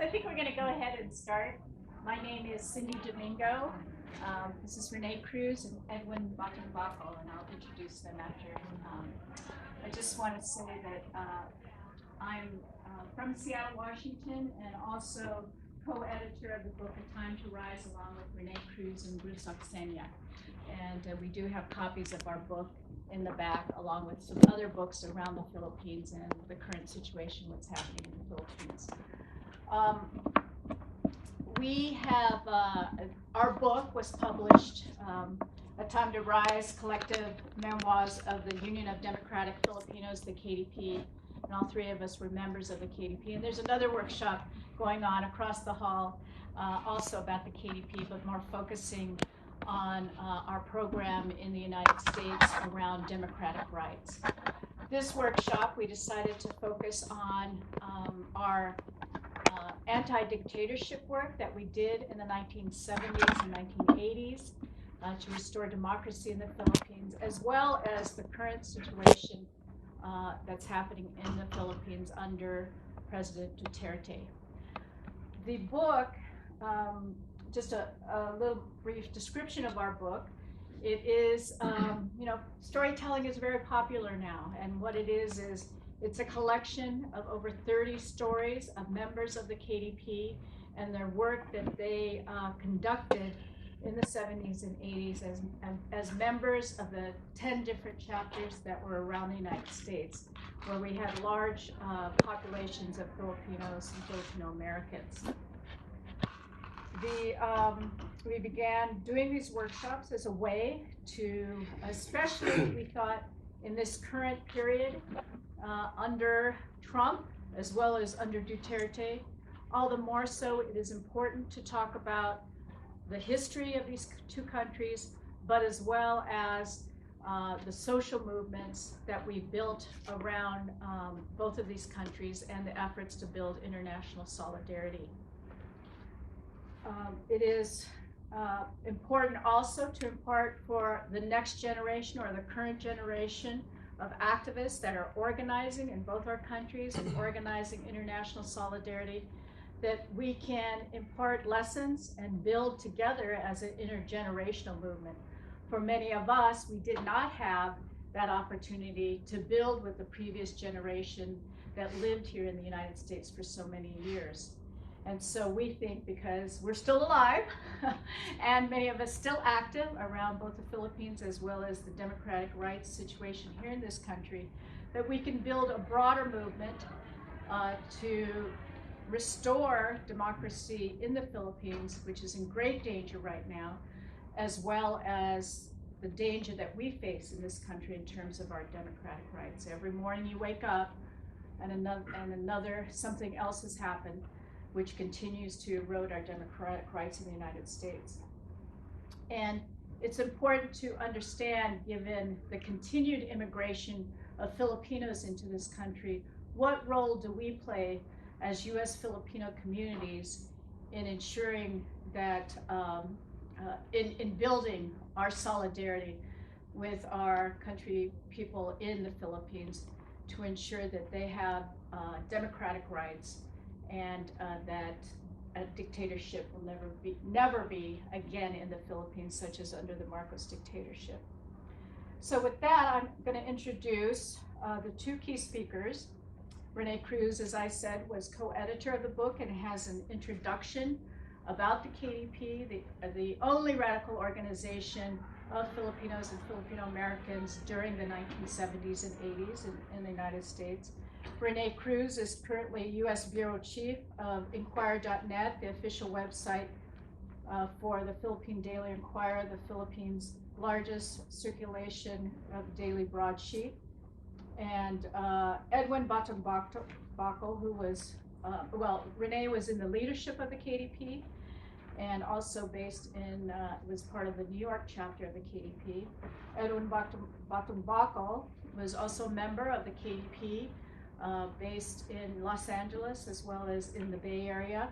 So I think we're going to go ahead and start. My name is Cindy Domingo. This is Rene, Cruz, and Edwin, Batongbacal, and I'll introduce them after. I just want to say that I'm from Seattle, Washington, and also co-editor of the book A Time to Rise, along with Rene, Cruz, and Cruz. And we do have copies of our book in the back, along with some other books around the Philippines and the current situation, what's happening in the Philippines. We have, our book was published, A Time to Rise, Collective Memoirs of the Union of Democratic Filipinos, the KDP, and all three of us were members of the KDP. And there's another workshop going on across the hall, also about the KDP, but more focusing on our program in the United States around democratic rights. This workshop, we decided to focus on our anti-dictatorship work that we did in the 1970s and 1980s to restore democracy in the Philippines, as well as the current situation that's happening in the Philippines under President Duterte. The book, just a little brief description of our book. It is, storytelling is very popular now, and what it is it's a collection of over 30 stories of members of the KDP and their work that they conducted in the 70s and 80s as members of the 10 different chapters that were around the United States, where we had large populations of Filipinos and Filipino-Americans. We began doing these workshops as a way to, especially we thought in this current period under Trump as well as under Duterte, all the more so it is important to talk about the history of these two countries, but as well as the social movements that we built around both of these countries and the efforts to build international solidarity. It is important also to impart for the next generation or the current generation of activists that are organizing in both our countries and organizing international solidarity, that we can impart lessons and build together as an intergenerational movement. For many of us, we did not have that opportunity to build with the previous generation that lived here in the United States for so many years. And so we think, because we're still alive and many of us still active around both the Philippines as well as the democratic rights situation here in this country, that we can build a broader movement to restore democracy in the Philippines, which is in great danger right now, as well as the danger that we face in this country in terms of our democratic rights. Every morning you wake up and another something else has happened, which continues to erode our democratic rights in the United States. And it's important to understand, given the continued immigration of Filipinos into this country, what role do we play as U.S. Filipino communities in ensuring that, in building our solidarity with our country people in the Philippines to ensure that they have democratic rights, and that a dictatorship will never be again in the Philippines, such as under the Marcos dictatorship. So with that, I'm going to introduce the two key speakers. Rene Cruz, as I said, was co-editor of the book and has an introduction about the KDP, the only radical organization of Filipinos and Filipino-Americans during the 1970s and 80s in the United States. Rene Cruz is currently U.S. Bureau Chief of Inquirer.net, the official website for the Philippine Daily Inquirer, the Philippines' largest circulation of daily broadsheet. And Edwin Batongbacal, who was, Rene was in the leadership of the KDP and also based in, was part of the New York chapter of the KDP. Edwin Batongbacal was also a member of the KDP, based in Los Angeles as well as in the Bay Area.